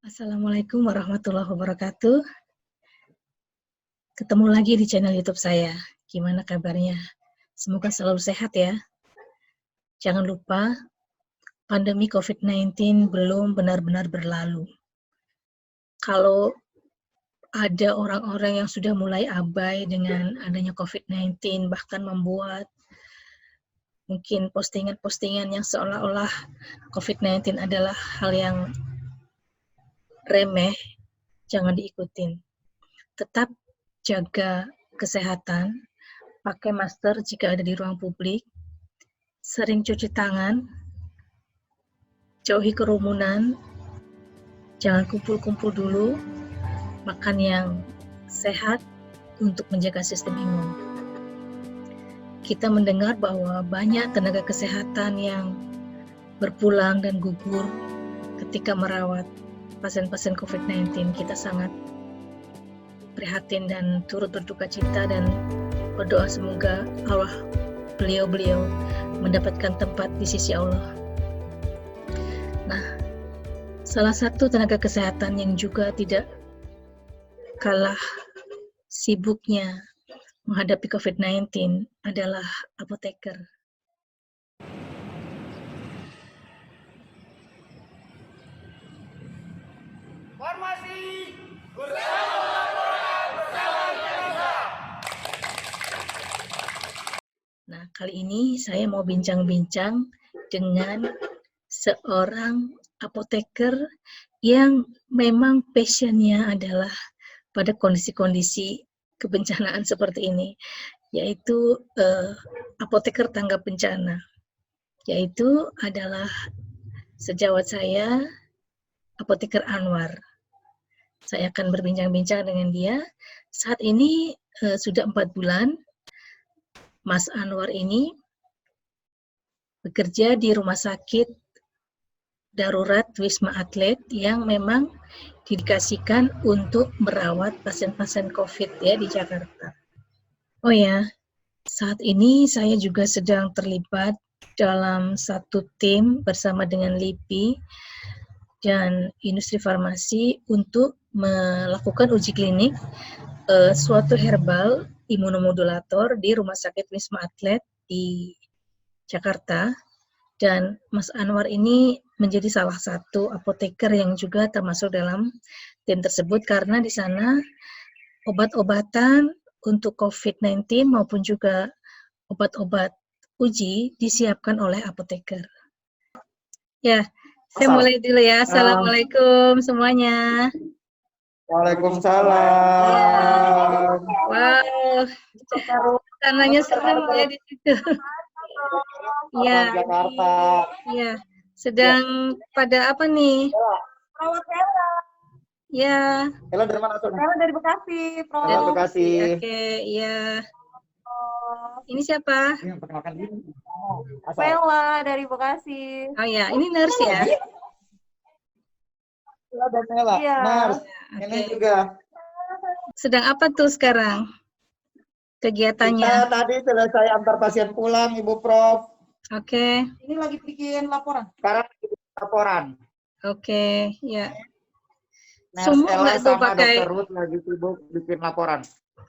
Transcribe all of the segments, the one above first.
Assalamualaikum warahmatullahi wabarakatuh. Ketemu lagi di channel YouTube saya. Gimana kabarnya? Semoga selalu sehat ya. Jangan lupa, pandemi COVID-19 belum benar-benar berlalu. Kalau ada orang-orang yang sudah mulai abai dengan adanya COVID-19, bahkan membuat mungkin postingan-postingan yang seolah-olah COVID-19 adalah hal yang remeh, jangan diikutin. Tetap jaga kesehatan, pakai masker jika ada di ruang publik, sering cuci tangan, jauhi kerumunan, jangan kumpul-kumpul dulu, makan yang sehat untuk menjaga sistem imun. Kita mendengar bahwa banyak tenaga kesehatan yang berpulang dan gugur ketika merawat pasien-pasien COVID-19. Kita sangat prihatin dan turut berduka cita dan berdoa semoga beliau-beliau mendapatkan tempat di sisi Allah. Nah, salah satu tenaga kesehatan yang juga tidak kalah sibuknya menghadapi COVID-19 adalah apoteker. Formasi Nah, kali ini saya mau bincang-bincang dengan seorang apoteker yang memang passion-nya adalah pada kondisi-kondisi kebencanaan seperti ini, yaitu apoteker tanggap bencana, yaitu adalah sejawat saya, Apoteker Anwar. Saya akan berbincang-bincang dengan dia. Saat ini sudah 4 bulan, Mas Anwar ini bekerja di rumah sakit darurat Wisma Atlet yang memang didedikasikan untuk merawat pasien-pasien COVID ya di Jakarta. Oh ya, saat ini saya juga sedang terlibat dalam satu tim bersama dengan LIPI dan industri farmasi untuk melakukan uji klinik suatu herbal imunomodulator di Rumah Sakit Wisma Atlet di Jakarta. Dan Mas Anwar ini menjadi salah satu apoteker yang juga termasuk dalam tim tersebut karena di sana obat-obatan untuk COVID-19 maupun juga obat-obat uji disiapkan oleh apoteker. Ya, saya mulai dulu ya. Assalamualaikum semuanya. Waalaikumsalam. Wow, tanahnya serem ya di situ. Iya, Jakarta. iya. Sedang pada apa nih? Perawat Ella. Ya. Ella dari mana tuh? Ella dari Bekasi, Prof. Ella Bekasi. Oke, iya. Ini siapa? Ini yang perkenalkan diri. Ella dari Bekasi. Oh ya, ini nurse ya. Ella dan Ella. Iya. Nars. Ini Oke. juga. Sedang apa tuh sekarang kegiatannya? Kita tadi selesai antar pasien pulang, Ibu Prof. Oke, Ini lagi bikin laporan. Sekarang kita laporan. oke, ya. Nars Sumuk Ella nggak tuh sama pakai? Dr. Ruth lagi sibuk bikin laporan.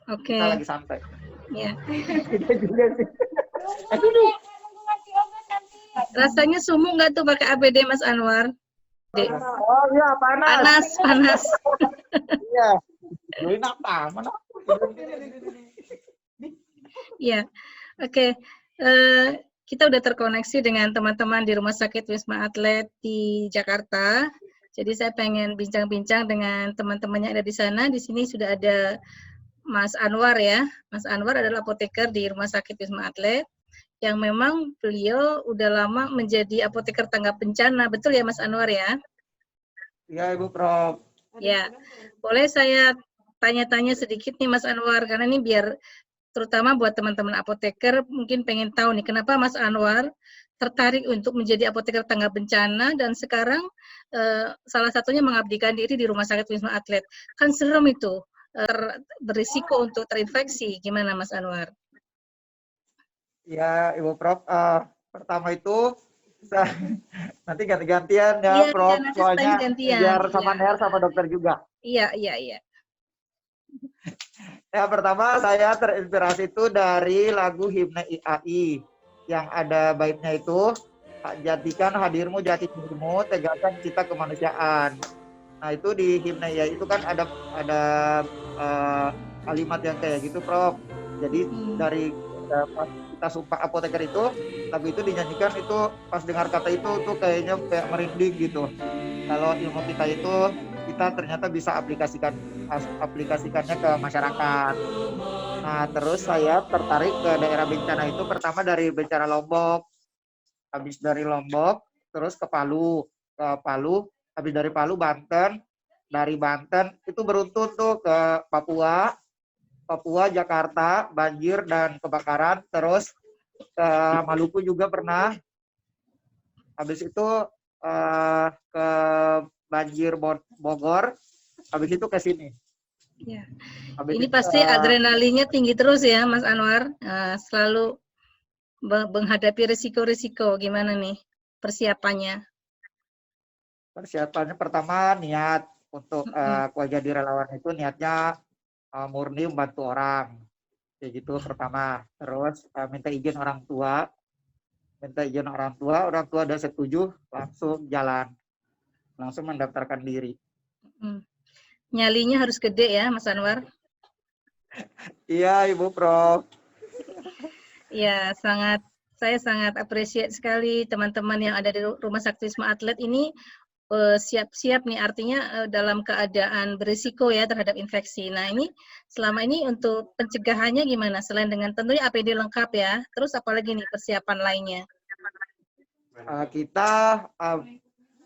Oke, Kita lagi santai. ya. Kita juga sih. Rasanya sumuk nggak tuh pakai APD Mas Anwar? Oh iya, panas. Panas. Iya. Join apa? Mana? Ya, oke. Kita udah terkoneksi dengan teman-teman di Rumah Sakit Wisma Atlet di Jakarta. Jadi saya pengen bincang-bincang dengan teman-teman yang ada di sana. Di sini sudah ada Mas Anwar ya. Mas Anwar adalah apoteker di Rumah Sakit Wisma Atlet yang memang beliau udah lama menjadi apoteker tanggap bencana. Betul ya Mas Anwar ya? Iya, Ibu Prof. Ya, boleh saya tanya-tanya sedikit nih Mas Anwar, karena ini biar terutama buat teman-teman apoteker mungkin pengen tahu nih kenapa Mas Anwar tertarik untuk menjadi apoteker tanggap bencana dan sekarang salah satunya mengabdikan diri di Rumah Sakit Wisma Atlet. Kan serem itu, berisiko untuk terinfeksi. Gimana Mas Anwar? Ya, Ibu Prof. Pertama itu Sa- Nanti ganti-gantian ya, Iya, Prof. nanti Soalnya slide gantian. biar Iya, sama Ner sama dokter juga. iya, iya, iya. Ya, pertama saya terinspirasi itu dari lagu Himne IAI yang ada baitnya itu, jadikan hadirmu jati dirimu, tegakkan cita kemanusiaan. Nah, itu di Himne IAI itu kan ada eh, kalimat yang kayak gitu, Prof. Jadi dari pas kita sumpah apoteker itu, lagu itu dinyanyikan itu pas dengar kata itu tuh kayaknya kayak merinding gitu. Kalau ilmu kita itu kita ternyata bisa aplikasikannya ke masyarakat. Nah, terus saya tertarik ke daerah bencana itu pertama dari bencana Lombok, habis dari Lombok, terus ke Palu, habis dari Palu Banten, dari Banten itu beruntun tuh ke Papua, Jakarta, banjir dan kebakaran, terus ke Maluku juga pernah, habis itu ke banjir Bogor, habis itu ke sini. Ya. Habis Ini itu, pasti adrenalinnya tinggi terus ya, Mas Anwar. Selalu menghadapi risiko-risiko. Gimana nih persiapannya? persiapannya pertama niat untuk aku jadi relawan itu niatnya murni membantu orang kayak gitu pertama. Terus minta izin orang tua udah setuju, langsung jalan, langsung mendaftarkan diri. Nyalinya harus gede ya, Mas Anwar. Iya, Ibu Prof. Ya, saya sangat appreciate sekali teman-teman yang ada di Rumah Sakti Wisma Atlet ini siap-siap nih, artinya dalam keadaan berisiko ya terhadap infeksi. Nah, ini selama ini untuk pencegahannya gimana? Selain dengan tentunya APD lengkap ya, terus apalagi nih persiapan lainnya? Kita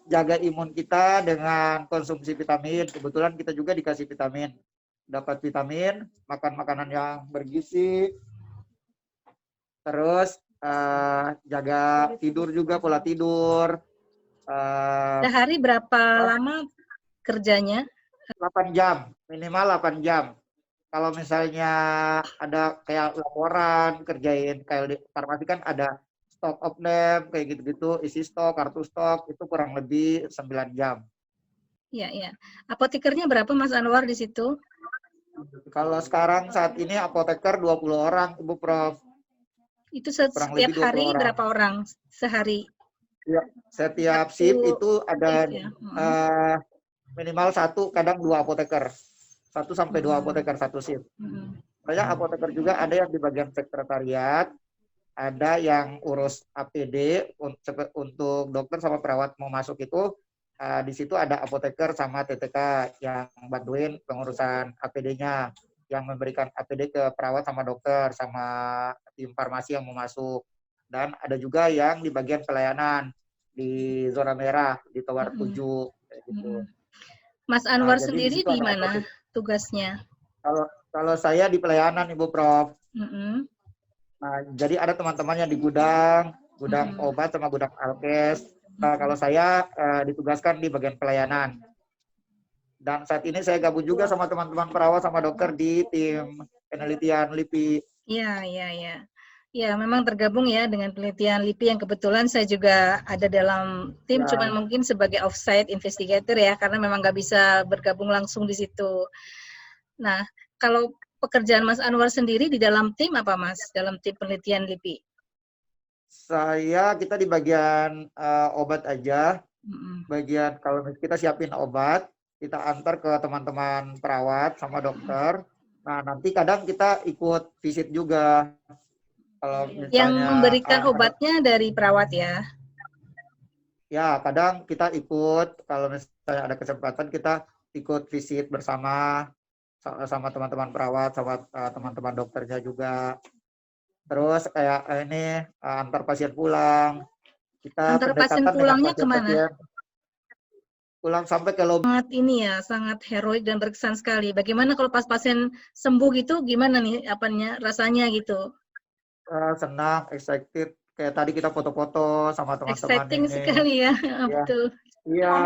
jaga imun kita dengan konsumsi vitamin. Kebetulan kita juga dikasih vitamin. Dapat vitamin, makan makanan yang bergizi, terus jaga tidur juga, pola tidur. Sehari berapa lama kerjanya? 8 jam, minimal 8 jam. Kalau misalnya ada kayak laporan, kerjain kayak di farmasi kan ada stock of them, kayak gitu-gitu, isi stok, kartu stok, itu kurang lebih 9 jam. Iya, iya. Apotekernya berapa Mas Anwar di situ? Kalau sekarang saat ini apoteker 20 orang, Ibu Prof. Itu setiap hari orang. berapa orang sehari? Ya, setiap shift itu ada ya? minimal 1, kadang 2 apoteker. 1 sampai 2 apoteker satu shift. Banyak apoteker juga ada yang di bagian sekretariat, ada yang urus APD untuk dokter sama perawat mau masuk itu di situ ada apoteker sama TTK yang bantuin pengurusan APD-nya, yang memberikan APD ke perawat sama dokter sama tim farmasi yang mau masuk. Dan ada juga yang di bagian pelayanan di zona merah di tower 7 kayak gitu. Mas Anwar sendiri di mana tugasnya? Kalau saya di pelayanan, Ibu Prof. Nah, jadi ada teman-temannya di gudang obat sama gudang alkes. Nah, kalau saya ditugaskan di bagian pelayanan. Dan saat ini saya gabung juga sama teman-teman perawat sama dokter di tim penelitian LIPI. Iya, iya, iya. Ya, memang tergabung ya dengan penelitian LIPI yang kebetulan saya juga ada dalam tim, cuman mungkin sebagai offsite investigator ya, karena memang nggak bisa bergabung langsung di situ. Nah, kalau pekerjaan Mas Anwar sendiri di dalam tim apa Mas, dalam tim penelitian LIPI? Kita di bagian obat aja, bagian kalau kita siapin obat, kita antar ke teman-teman perawat sama dokter. Nah, nanti kadang kita ikut visit juga. Kalau misalnya, yang memberikan obatnya dari perawat ya? Ya, kadang kita ikut, kalau misalnya ada kesempatan kita ikut visit bersama sama teman-teman perawat, sama teman-teman dokternya juga. Terus kayak ini antar pasien pulang. Kita antar pasien pulangnya kemana? Pulang sampai ke lobby. Sangat ini ya, sangat heroik dan berkesan sekali. Bagaimana kalau pas pasien sembuh gitu, gimana nih rasanya gitu? Senang, excited. Kayak tadi kita foto-foto sama teman-teman. Exciting sekali ya, betul. Iya.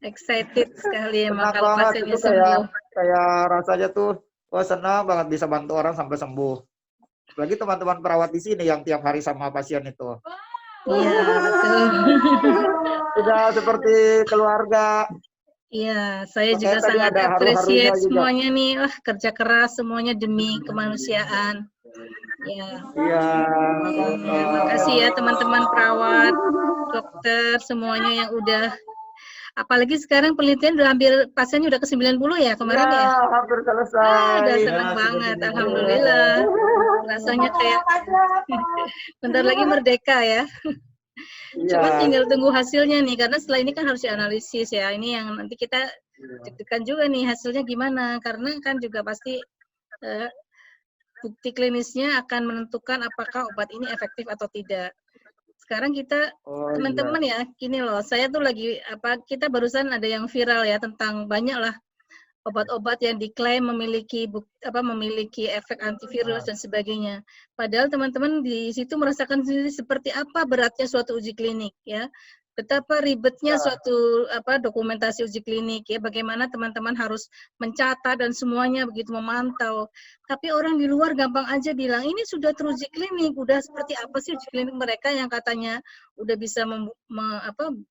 Excited sekali emang kalau pasiennya itu sembuh. Kayak rasanya tuh, senang banget bisa bantu orang sampai sembuh. Lagi teman-teman perawat di sini yang tiap hari sama pasien itu. Iya, betul. Sudah seperti keluarga. Iya, saya Makanya juga tadi sangat ada haru-harunya appreciate juga. semuanya nih. Wah, kerja keras semuanya demi kemanusiaan. Ya, Iya. makasih ya teman-teman perawat, dokter, semuanya yang udah, apalagi sekarang penelitian udah hampir, pasiennya udah ke 90 ya kemarin ya. Hampir Ah, selesai. udah seneng banget, alhamdulillah. Rasanya kayak bentar lagi merdeka ya. Iya. Cuman tinggal tunggu hasilnya nih, karena setelah ini kan harus dianalisis ya. Ini yang nanti kita deg-degan juga nih hasilnya gimana, karena kan juga pasti bukti klinisnya akan menentukan apakah obat ini efektif atau tidak. Sekarang kita teman-teman ya, gini loh, saya tuh lagi kita barusan ada yang viral ya tentang banyak lah obat-obat yang diklaim memiliki efek antivirus dan sebagainya. Padahal teman-teman di situ merasakan sendiri seperti apa beratnya suatu uji klinik ya. Betapa ribetnya suatu dokumentasi uji klinik ya, bagaimana teman-teman harus mencatat dan semuanya begitu memantau. Tapi orang di luar gampang aja bilang, ini sudah teruji klinik, udah seperti apa sih uji klinik mereka yang katanya udah bisa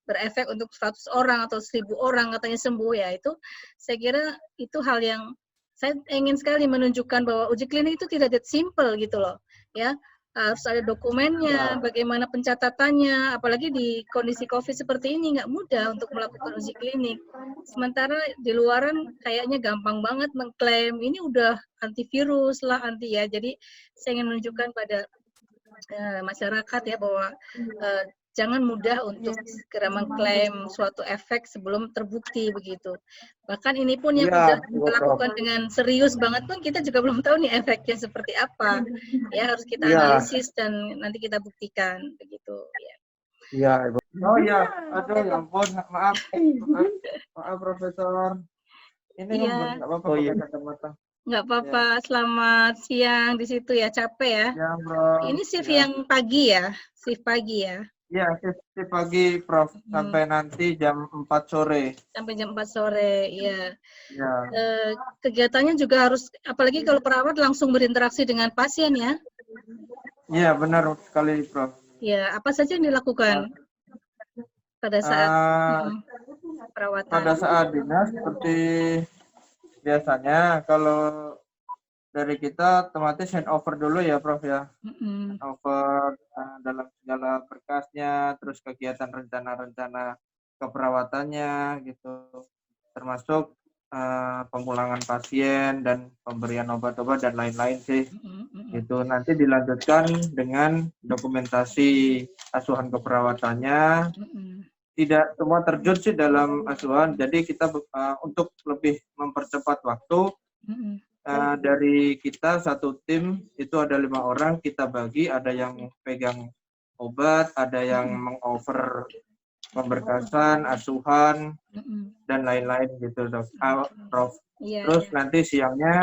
berefek untuk 100 orang atau 1000 orang katanya sembuh ya. Itu saya kira itu hal yang saya ingin sekali menunjukkan bahwa uji klinik itu tidak simple gitu loh ya. Harus ada dokumennya, bagaimana pencatatannya, apalagi di kondisi COVID seperti ini nggak mudah untuk melakukan uji klinik. Sementara di luaran kayaknya gampang banget mengklaim ini udah antivirus lah, anti ya. Jadi saya ingin menunjukkan pada masyarakat ya bahwa jangan mudah untuk segera mengklaim suatu efek sebelum terbukti begitu. Bahkan ini pun yang udah dilakukan dengan serius banget pun kita juga belum tahu nih efeknya seperti apa. Ya harus kita analisis dan nanti kita buktikan begitu ya. Iya, Ibu. Oh iya, aduh ya ampun, maaf Profesor. Ini enggak apa-apa pakai kacamata. Nggak apa-apa, selamat siang di situ ya, capek ya. Ya, Bro. Ini shift yang pagi ya, shift pagi ya. Iya, shift pagi, Prof. Sampai nanti jam 4 sore. Sampai jam 4 sore, iya. Ya. Kegiatannya juga harus, apalagi kalau perawat langsung berinteraksi dengan pasien ya. Iya, benar sekali, Prof. Ya, apa saja yang dilakukan pada saat perawatan? Pada saat dinas seperti biasanya, kalau dari kita otomatis handover dulu ya, Prof ya. Handover dalam segala berkasnya, terus kegiatan rencana-rencana keperawatannya gitu, termasuk pemulangan pasien dan pemberian obat-obat dan lain-lain sih. Gitu. Nanti dilanjutkan dengan dokumentasi asuhan keperawatannya. Tidak semua terjun sih dalam asuhan, jadi kita untuk lebih mempercepat waktu. Dari kita satu tim itu ada 5 orang, kita bagi, ada yang pegang obat, ada yang mengover pemberkasan, asuhan, dan lain-lain gitu, Prof. Terus nanti siangnya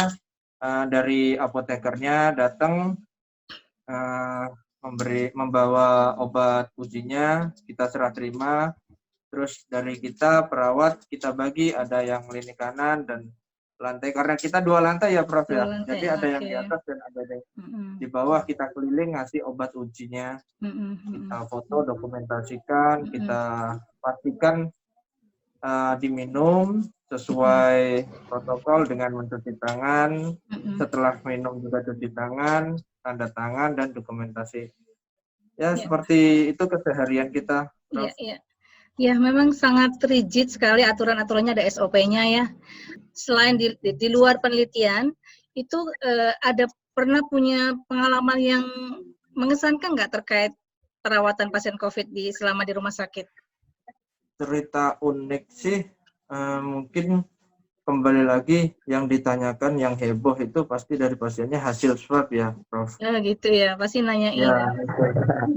dari apotekernya datang membawa obat ujinya, kita serah terima. Terus dari kita perawat kita bagi, ada yang lini kanan dan lantai, karena kita 2 lantai ya, Prof ya. Jadi ada yang di atas dan ada yang di bawah. Kita keliling ngasih obat ujinya, kita foto, dokumentasikan, kita pastikan diminum sesuai protokol dengan mencuci tangan. Setelah minum juga cuci tangan, tanda tangan dan dokumentasi. Ya, seperti itu keseharian kita, Prof. Iya. Ya, memang sangat rigid sekali aturan-aturannya, ada SOP-nya ya. Selain di luar penelitian, itu ada pernah punya pengalaman yang mengesankan nggak terkait perawatan pasien COVID selama di rumah sakit? Cerita unik sih, mungkin kembali lagi yang ditanyakan, yang heboh itu pasti dari pasiennya hasil swab ya, Prof. Gitu ya, pasti nanyain.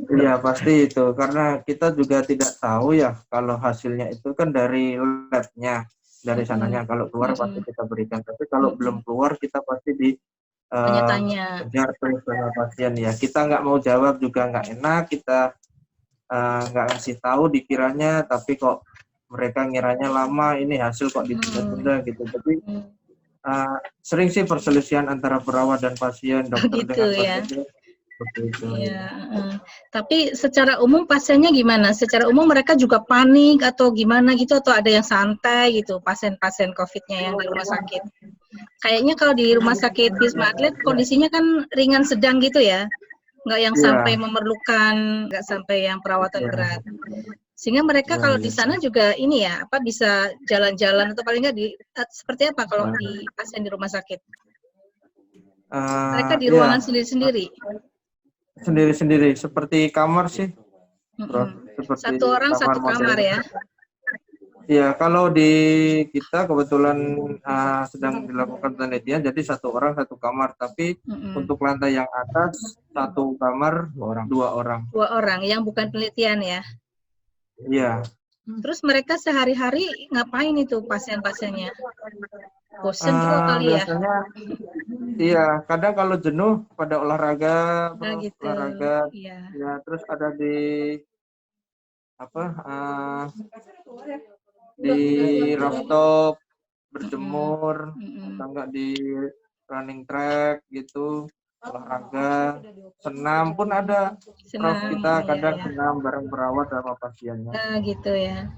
Iya, pasti itu. Karena kita juga tidak tahu ya, kalau hasilnya itu kan dari lab-nya, dari sananya. Kalau keluar pasti kita berikan. Tapi kalau belum keluar, kita pasti kejar terus sama pasien ya. Kita nggak mau jawab juga nggak enak, kita nggak ngasih tahu dikiranya, tapi kok mereka ngiranya lama, ini hasil kok ditunda-tunda gitu. Jadi sering sih perselisihan antara perawat dan pasien, dokter dengan pasien. seperti itu. Iya, tapi secara umum pasiennya gimana? Secara umum mereka juga panik atau gimana gitu, atau ada yang santai gitu pasien-pasien COVID-nya yang di rumah sakit? Kayaknya kalau di rumah sakit Wisma Atlet kondisinya kan ringan sedang gitu ya, nggak yang Iya. sampai memerlukan, nggak sampai yang perawatan Iya. berat. Sehingga mereka Iya, kalau iya. di sana juga ini ya, apa bisa jalan-jalan atau paling nggak seperti apa kalau di pasien di rumah sakit? Mereka di Iya. ruangan sendiri-sendiri. Sendiri-sendiri, seperti kamar sih, Prof. Seperti Satu orang satu kamar modern. ya? Iya, kalau di kita kebetulan sedang dilakukan penelitian, jadi satu orang satu kamar. Tapi untuk lantai yang atas satu kamar 2 orang. 2 orang yang bukan penelitian ya? Iya. Terus mereka sehari-hari ngapain itu pasien-pasiennya? Bosen juga kali ya? Biasanya, iya. Kadang kalau jenuh pada olahraga, Gitu. olahraga. Iya. Ya, terus ada di di rooftop berjemur, atau enggak di running track gitu, olahraga, senam pun ada. Prof, kita kadang senam bareng perawat sama pasiennya. Gitu ya.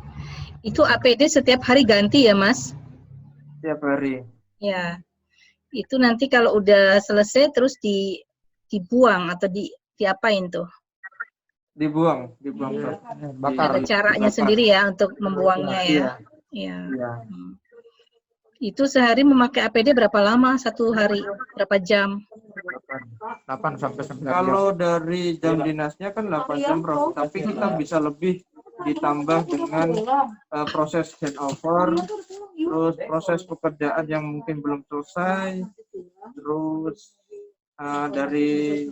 Itu APD setiap hari ganti ya, Mas? Setiap hari. Ya. Itu nanti kalau udah selesai terus dibuang atau diapain tuh? Dibuang. Bakar. Ada caranya sendiri ya untuk membuangnya ya? Iya. Itu sehari memakai APD berapa lama? Satu hari? Berapa jam? 8 sampai 9 jam. Kalau dari jam dinasnya kan 8 jam, Prof. Tapi kita bisa lebih ditambah dengan proses handover, terus proses pekerjaan yang mungkin belum selesai, terus dari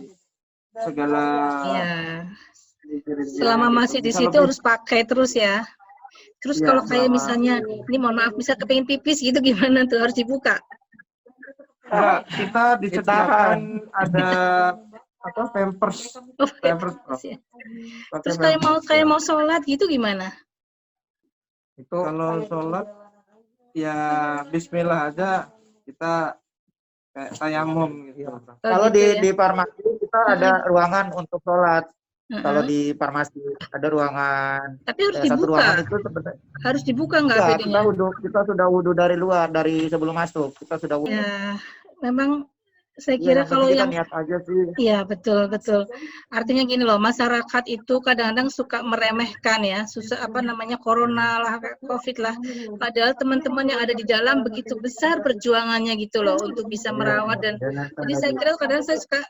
segala selama masih di situ harus pakai terus ya. Terus kalau kayak misalnya, ini mohon maaf bisa kepengin pipis gitu gimana tuh, harus dibuka? Enggak, kita disediakan ada pampers. Terus kayak mau sholat gitu gimana? Itu kalau sholat ya Bismillah aja, kita kayak tayamum gitu. Kalau di farmasi kita ada ruangan untuk sholat. Kalau di farmasi ada ruangan. Tapi harus dibuka. Satu ruangan itu sebenarnya. Harus dibuka nggak Ya, bedanya? kita sudah wudhu dari luar, dari sebelum masuk. Kita sudah wudhu. Ya, memang saya kira kalau kita yang niat aja sih. Iya, betul. Artinya gini loh, masyarakat itu kadang-kadang suka meremehkan ya, corona lah, COVID lah. Padahal teman-teman yang ada di dalam begitu besar perjuangannya gitu loh untuk bisa merawat dan jadi saya kira kadang saya suka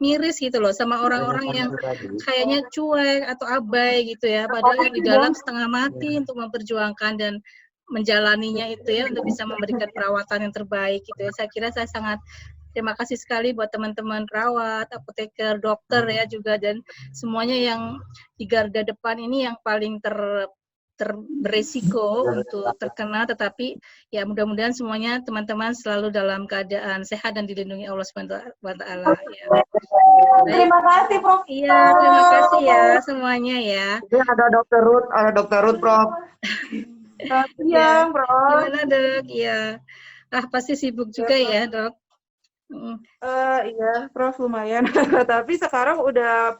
miris gitu loh sama orang-orang yang kayaknya cuek atau abai gitu ya, padahal yang di dalam setengah mati untuk memperjuangkan dan menjalaninya itu ya untuk bisa memberikan perawatan yang terbaik gitu ya. Saya kira saya sangat terima kasih sekali buat teman-teman perawat, apoteker, dokter ya juga dan semuanya yang di garda depan ini yang paling beresiko untuk terkena, tetapi ya mudah-mudahan semuanya teman-teman selalu dalam keadaan sehat dan dilindungi Allah SWT. Ya. Terima kasih, Prof. Iya, terima kasih ya semuanya ya. Ini ada Dokter Ruth, Prof. Siang, Prof. Gimana Dok? Iya. Pasti sibuk juga ya Dok. Iya, Prof, lumayan. Tapi sekarang udah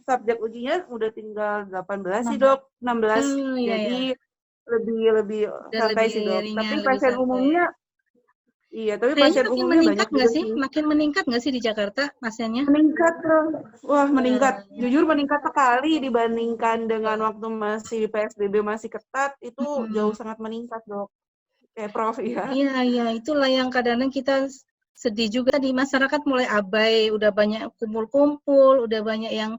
subjek ujinya udah tinggal 18 sih, Dok. 16. Jadi lebih santai sih, Dok. Tapi pasien umumnya pasien umumnya banyak juga sih. Makin meningkat nggak sih di Jakarta pasiennya? Meningkat, Prof. Wah, meningkat. Jujur meningkat sekali dibandingkan dengan waktu masih PSBB masih ketat, itu jauh sangat meningkat, Dok. Kayak Prof, ya. Iya, itulah yang kadang-kadang kita sedih juga di masyarakat mulai abai, udah banyak kumpul-kumpul, udah banyak yang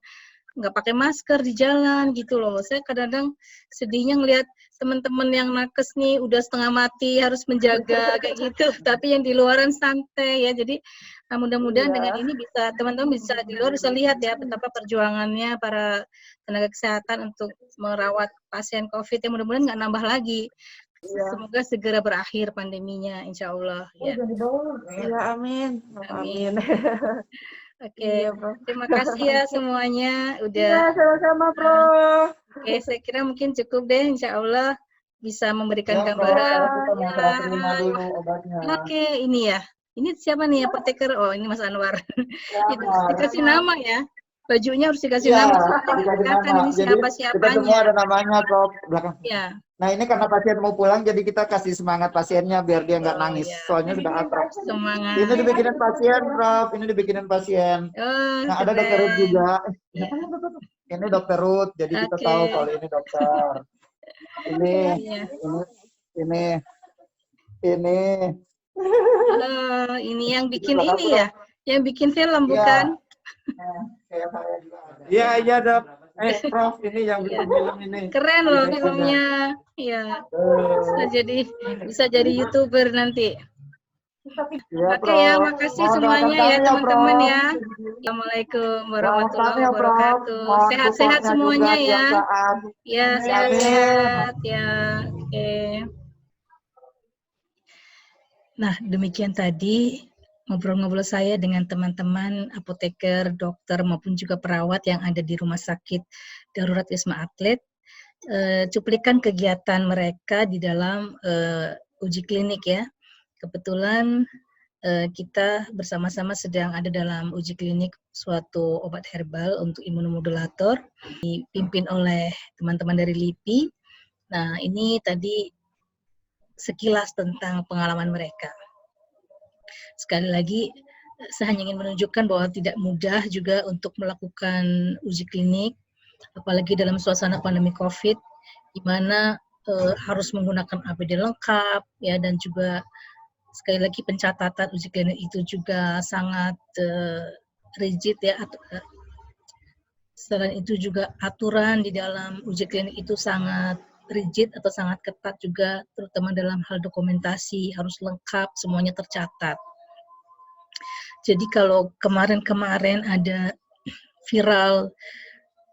nggak pakai masker di jalan gitu loh. Saya kadang-kadang sedihnya ngelihat teman-teman yang nakes nih udah setengah mati harus menjaga kayak gitu, tapi yang di luaran santai ya. Jadi mudah-mudahan dengan ini bisa teman-teman bisa di luar bisa lihat ya betapa perjuangannya para tenaga kesehatan untuk merawat pasien COVID yang mudah-mudahan nggak nambah lagi. Semoga segera berakhir pandeminya, insya Allah. Ya, Amin. Amin. Oke, terima kasih ya semuanya. Iya, sama-sama, Prof. Oke, saya kira mungkin cukup deh, insya Allah bisa memberikan gambaran. Oke, ini ya. Ini siapa nih apoteker? Oh, ini Mas Anwar. Ya, Itu harus dikasih nama ya. Bajunya harus dikasih ya, nama supaya dikasih kelihatan nama. ini Jadi siapa kita siapanya. semua ada namanya, Prof. Belakang. Ya. Nah, ini karena pasien mau pulang, jadi kita kasih semangat pasiennya biar dia nggak Oh, nangis. ya. Soalnya sudah akrab. Semangat. Ini dibikinin pasien, Prof. Ini dibikinin pasien. Oh, Nah, ada dokter Ruth keren. juga. Ya. Ini dokter Ruth, jadi kita Oke. tahu kalau ini dokter. Ini, Iya. ini. Oh, ini yang bikin Ini ini ya, yang bikin film Iya. bukan? Kayak saya juga ada. Iya Dok. Prof, ini yang bikin film ini. Keren loh Ini filmnya. Iya. Bisa jadi YouTuber nanti. Iya, Oke ya, Prof. makasih Mohon semuanya doakan ya kami teman-teman Prof. ya. Assalamualaikum warahmatullahi Doakan ya, Prof. wabarakatuh. Mohon Sehat-sehat supportnya semuanya juga ya. tiap saat. Ya, Amin. sehat-sehat ya. Oke. Nah, demikian tadi ngobrol-ngobrol saya dengan teman-teman apoteker, dokter maupun juga perawat yang ada di Rumah Sakit Darurat Wisma Atlet. Cuplikan kegiatan mereka di dalam uji klinik ya. Kebetulan kita bersama-sama sedang ada dalam uji klinik suatu obat herbal untuk imunomodulator dipimpin oleh teman-teman dari LIPI. Nah, ini tadi sekilas tentang pengalaman mereka. Sekali lagi, saya hanya ingin menunjukkan bahwa tidak mudah juga untuk melakukan uji klinik, apalagi dalam suasana pandemi COVID, di mana harus menggunakan APD lengkap, ya, dan juga sekali lagi pencatatan uji klinik itu juga sangat rigid, ya. Selain itu juga aturan di dalam uji klinik itu sangat rigid atau sangat ketat juga, terutama dalam hal dokumentasi, harus lengkap, semuanya tercatat. Jadi kalau kemarin-kemarin ada viral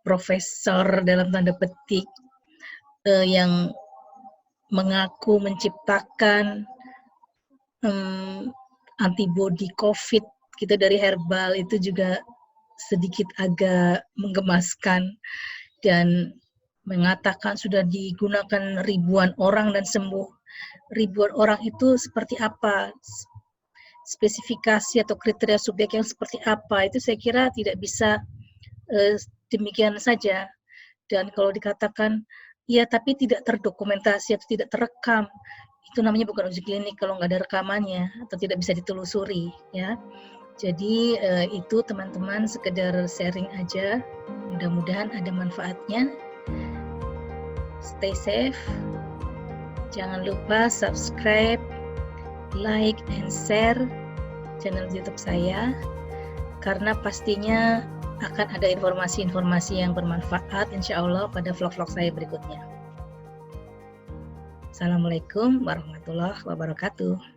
profesor dalam tanda petik yang mengaku menciptakan antibodi COVID kita dari herbal, itu juga sedikit agak menggemaskan dan mengatakan sudah digunakan ribuan orang dan sembuh. Ribuan orang itu seperti apa? Spesifikasi atau kriteria subjek yang seperti apa? Itu saya kira tidak bisa demikian saja. Dan kalau dikatakan, ya tapi tidak terdokumentasi atau tidak terekam, itu namanya bukan uji klinik kalau nggak ada rekamannya atau tidak bisa ditelusuri, ya. Jadi itu teman-teman sekedar sharing aja. Mudah-mudahan ada manfaatnya. Stay safe. Jangan lupa subscribe, like, and share channel YouTube saya, karena pastinya akan ada informasi-informasi yang bermanfaat insya Allah pada vlog-vlog saya berikutnya. Assalamualaikum warahmatullahi wabarakatuh.